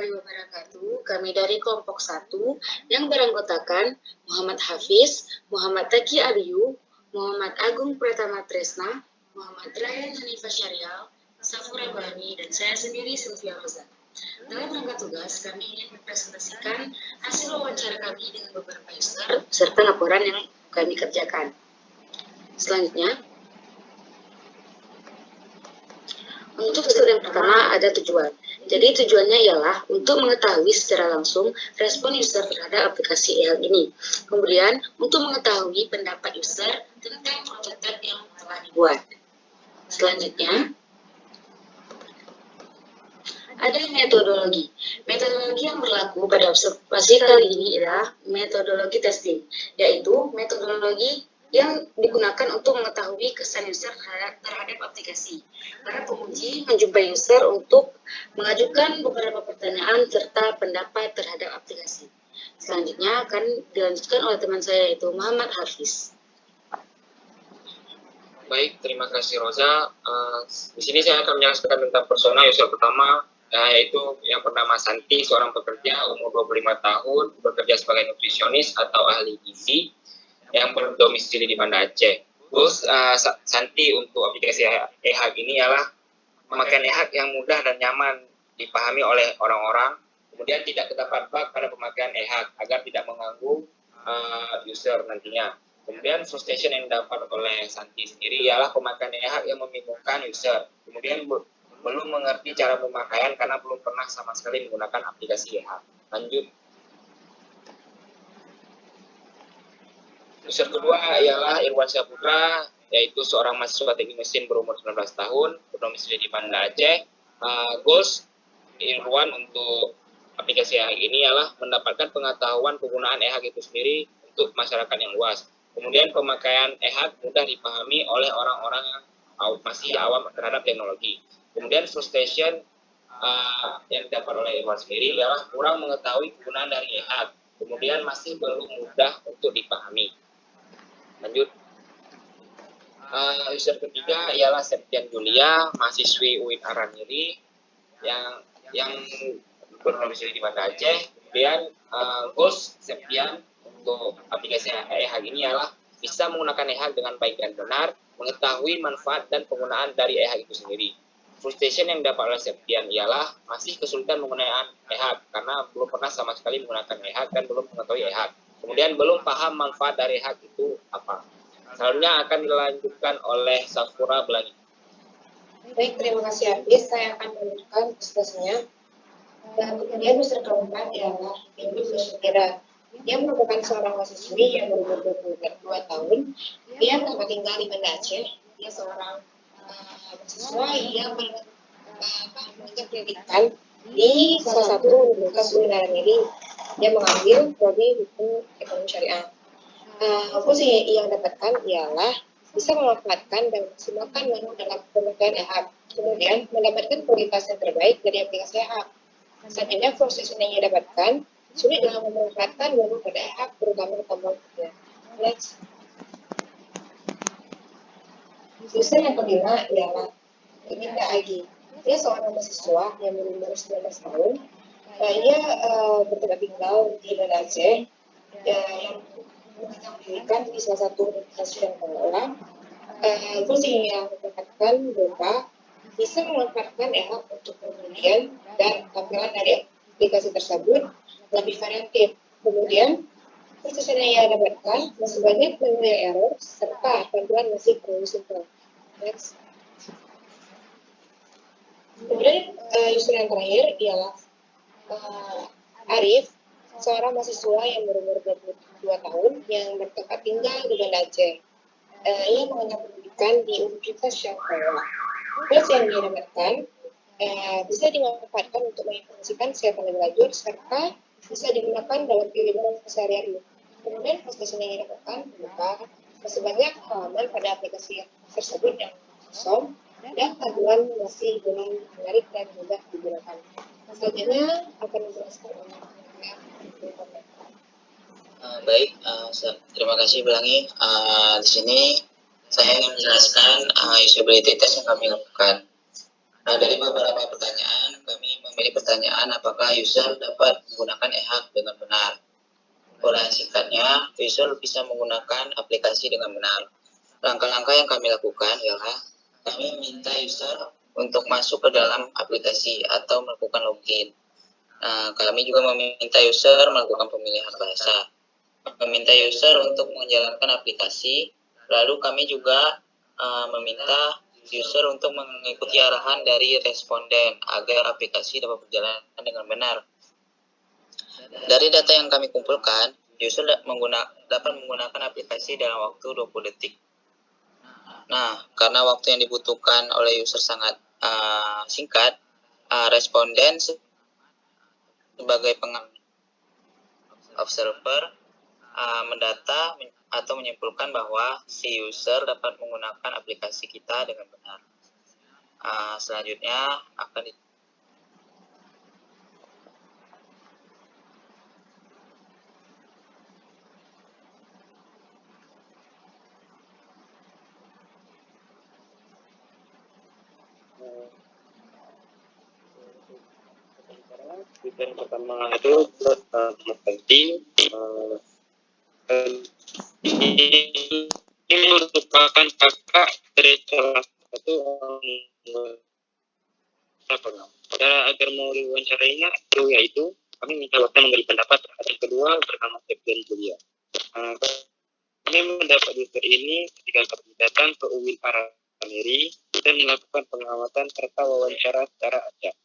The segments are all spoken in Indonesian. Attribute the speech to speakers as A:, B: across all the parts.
A: warahmatullahi wabarakatuh. Kami dari kelompok 1 yang beranggotakan Muhammad Hafiz, Muhammad Taki Abiyu, Muhammad Agung Pratama Tresna, Muhammad Ryan Hanifah Syarial, Safura Bani, dan saya sendiri Sylvia Roza. Dalam rangka tugas, kami ingin mempresentasikan hasil wawancara kami dengan beberapa user serta laporan yang kami kerjakan. Selanjutnya, untuk studi yang pertama ada tujuan. Jadi tujuannya ialah untuk mengetahui secara langsung respon user terhadap aplikasi e-hak ini. Kemudian untuk mengetahui pendapat user tentang prototipe yang telah dibuat. Selanjutnya, ada metodologi. Metodologi yang berlaku pada observasi kali ini adalah metodologi testing, yaitu metodologi yang digunakan untuk mengetahui kesan user terhadap aplikasi. Para penguji menjumpai user untuk mengajukan beberapa pertanyaan serta pendapat terhadap aplikasi. Selanjutnya akan dilanjutkan oleh teman saya yaitu Muhammad Hafiz.
B: Baik, terima kasih Roza. Di sini saya akan menjelaskan tentang persona user pertama, yaitu yang bernama Santi, seorang pekerja umur 25 tahun, bekerja sebagai nutrisionis atau ahli gizi yang berdomisili di Banda Aceh. Terus Santi untuk aplikasi e-hak ini ialah pemakaian e-hak yang mudah dan nyaman dipahami oleh orang-orang, kemudian tidak terdapat bug pada pemakaian e-hak agar tidak mengganggu user nantinya. Kemudian frustration yang didapat oleh Santi sendiri ialah pemakaian e-hak yang membingungkan user, kemudian belum mengerti cara pemakaian karena belum pernah sama sekali menggunakan aplikasi e-hak. Lanjut. User kedua ialah Irwan Syahputra, yaitu seorang mahasiswa teknik mesin berumur 19 tahun, berdomisili di Banda Aceh. Goals Irwan untuk aplikasi e-hak ini ialah mendapatkan pengetahuan penggunaan e-hak itu sendiri untuk masyarakat yang luas. Kemudian pemakaian e-hak mudah dipahami oleh orang-orang yang masih awam terhadap teknologi. Kemudian frustration yang didapat oleh Irwan sendiri ialah kurang mengetahui penggunaan dari e-hak, kemudian masih belum mudah untuk dipahami. Lanjut. User ketiga ialah Septian Julia, mahasiswi UIN Araniri yang berdomisili di Banda Aceh. Kemudian goals Septian untuk aplikasi e-hak ini ialah bisa menggunakan e-hak dengan baik dan benar, mengetahui manfaat dan penggunaan dari e-hak itu sendiri. Frustration yang didapat oleh Septian ialah masih kesulitan menggunakan e-hak karena belum pernah sama sekali menggunakan e-hak dan belum mengetahui e-hak. Kemudian belum paham manfaat dari e-hak itu apa. Selanjutnya akan dilanjutkan oleh Safura Blangi.
C: Baik, terima kasih Hafiz. Saya akan melanjutkan presentasinya. Dan kemudian user keempat ialah Ibu Susyatira. Dia merupakan seorang mahasiswi yang berumur 22 tahun. Dia tempat tinggal di Banda Aceh. Dia seorang mahasiswa yang mengenyam pendidikan di salah satu universitas UIN Araniri. Dia mengambil prodi hukum ekonomi syariah. Fungsi yang dapatkan ialah bisa memanfaatkan dan memaksimalkan menu dalam pemakaian e-hak, kemudian mendapatkan kualitas yang terbaik dari aplikasi e-hak. Selanjutnya, proses yang ia dapatkan sulit dalam memanfaatkan menu pada e-hak, terutama tombol kerja. Next. User yang kelima ialah Iminda Agi. Dia seorang mahasiswa yang berumur 19 tahun. Ia bertempat tinggal di Banda Aceh yang mengenyam pendidikan di salah satu universitas yang mengelola. Fungsi yang didapatkan berupa bisa memanfaatkan e-hak untuk pembelian dan tampilan dari aplikasi tersebut lebih variatif. Kemudian, proses yang ia dapatkan masih banyak menu error serta tampilan masih terlalu simpel. Next. Kemudian user yang terakhir ialah Arif, seorang mahasiswa yang berumur 22 tahun yang bertempat tinggal di Banda Aceh. Ia mengenyam pendidikan di Universitas Syariah. Kelas yang dia dapatkan bisa dimanfaatkan untuk menginformasikan kesehatan lebih lanjut serta bisa digunakan dalam kehidupan sehari-hari. Kemudian proses yang dia dapatkan berupa masih banyak halaman pada aplikasi tersebut yang kosong dan tampilan masih belum menarik dan mudah digunakan. Selanjutnya akan dijelaskan oleh
D: Baik, terima kasih Belangi. Di sini saya ingin menjelaskan usability test yang kami lakukan. Dari beberapa pertanyaan, kami memilih pertanyaan apakah user dapat menggunakan e-haq dengan benar. Uraian singkatnya, user bisa menggunakan aplikasi dengan benar. Langkah-langkah yang kami lakukan ialah kami meminta user untuk masuk ke dalam aplikasi atau melakukan login. Kami juga meminta user melakukan pemilihan bahasa, meminta user untuk menjalankan aplikasi, lalu kami juga meminta user untuk mengikuti arahan dari responden agar aplikasi dapat berjalan dengan benar. Dari data yang kami kumpulkan, user dapat menggunakan aplikasi dalam waktu 20 detik. Nah, karena waktu yang dibutuhkan oleh user sangat singkat, responden sebagai observer mendata atau menyimpulkan bahwa si user dapat menggunakan aplikasi kita dengan benar. Selanjutnya akan
B: yang pertama itu penting. Ini merupakan kakak dari salah satu cara agar mau diwawancarainya yaitu kami minta waktu memberi pendapat terhadap kedua bernama Septian Julia. Kami mendapat user ini ketika kami datang ke UIN Parameri dan melakukan pengamatan serta wawancara secara acak.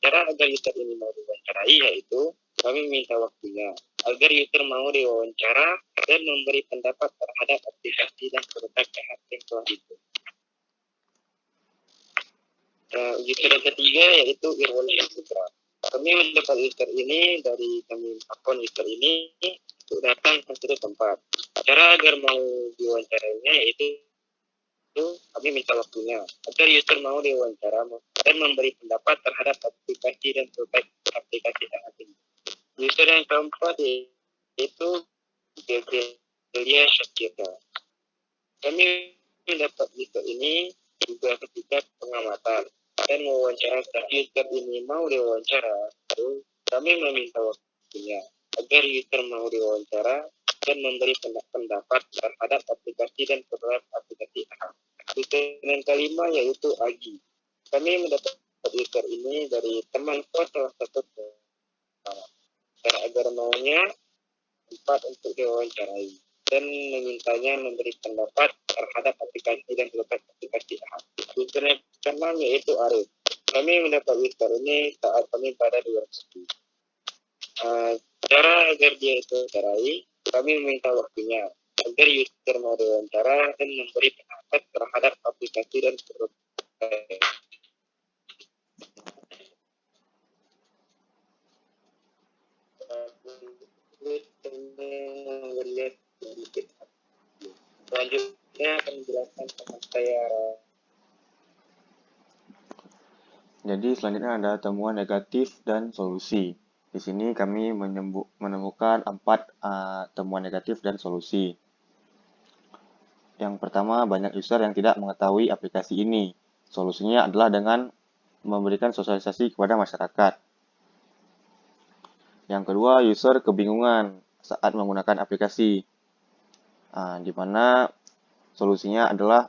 B: Cara agar user ini mau diwawancarai yaitu kami minta waktunya agar user mau diwawancara dan memberi pendapat terhadap aplikasi dan produk yang telah itu. User yang ketiga yaitu Irwan Putra. Kami mendapat user ini dari kami akun user ini untuk datang ke suatu tempat. Cara agar mau diwawancarainya yaitu kami minta waktunya agar user mau diwawancara dan memberi pendapat terhadap aplikasi dan produk aplikasi yang ada. User yang keempat yaitu Delia Shakira. Kami mendapat user ini juga ketika pengamatan dan mewawancara user ini mau diwawancara, lalu kami meminta waktunya agar user mau diwawancara dan memberi pendapat terhadap aplikasi dan produk aplikasi AHA. User yang kelima yaitu Agi. Kami mendapat user ini dari teman kos salah satu cara agar maunya tempat untuk diwawancarai dan memintanya memberi pendapat terhadap aplikasi dan produk aplikasi AHA. User yang keenam yaitu Arif. Kami mendapat user ini saat kami pada 200. Cara agar dia itu wawancarai, kami meminta waktunya agar user mau diwawancara dan memberi pendapat terhadap aplikasi dan produk. Selanjutnya akan menjelaskan teman saya.
E: Jadi selanjutnya ada temuan negatif dan solusi. Di sini kami menemukan 4 temuan negatif dan solusi. Yang pertama, banyak user yang tidak mengetahui aplikasi ini. Solusinya adalah dengan memberikan sosialisasi kepada masyarakat. Yang kedua, user kebingungan saat menggunakan aplikasi. Di mana solusinya adalah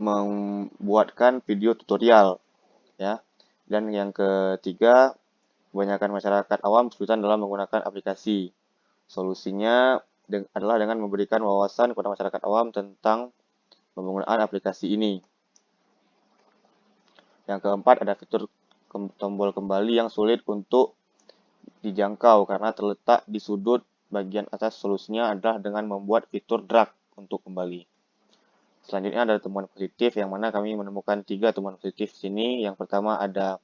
E: membuatkan video tutorial, ya. Dan yang ketiga, kebanyakan masyarakat awam kesulitan dalam menggunakan aplikasi. Solusinya adalah dengan memberikan wawasan kepada masyarakat awam tentang penggunaan aplikasi ini. Yang keempat, ada fitur tombol kembali yang sulit untuk dijangkau karena terletak di sudut bagian atas. Solusinya adalah dengan membuat fitur drag untuk kembali. Selanjutnya ada temuan positif yang mana kami menemukan 3 temuan positif di sini. Yang pertama ada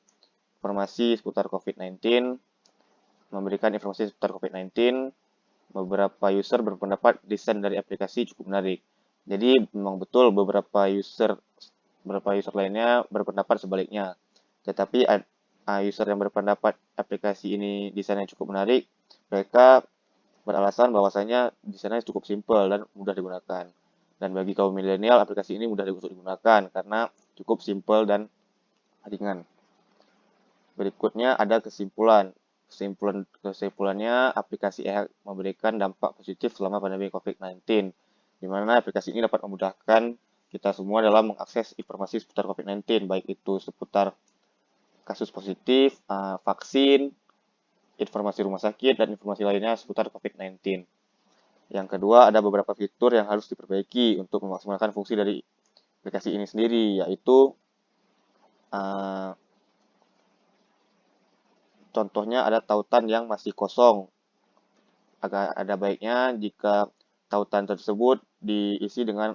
E: informasi seputar COVID-19, memberikan informasi seputar COVID-19. Beberapa user berpendapat desain dari aplikasi cukup menarik. Jadi memang betul beberapa user lainnya berpendapat sebaliknya. Tetapi user yang berpendapat aplikasi ini desainnya cukup menarik, mereka beralasan bahwasanya desainnya cukup simpel dan mudah digunakan. Dan bagi kaum milenial, aplikasi ini mudah untuk digunakan karena cukup simpel dan ringan. Berikutnya ada kesimpulan. Kesimpulannya, aplikasi e-hack memberikan dampak positif selama pandemi COVID-19, di mana aplikasi ini dapat memudahkan kita semua dalam mengakses informasi seputar COVID-19, baik itu seputar kasus positif, vaksin, informasi rumah sakit, dan informasi lainnya seputar COVID-19. Yang kedua, ada beberapa fitur yang harus diperbaiki untuk memaksimalkan fungsi dari aplikasi ini sendiri, yaitu contohnya ada tautan yang masih kosong. Ada baiknya jika tautan tersebut diisi dengan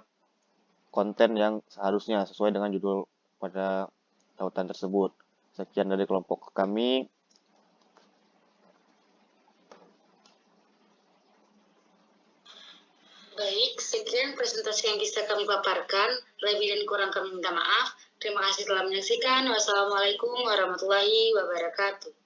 E: konten yang seharusnya sesuai dengan judul pada tautan tersebut. Sekian dari kelompok kami.
A: Baik, sekian presentasi yang bisa kami paparkan. Lebih dan kurang kami minta maaf. Terima kasih telah menyaksikan. Wassalamualaikum warahmatullahi wabarakatuh.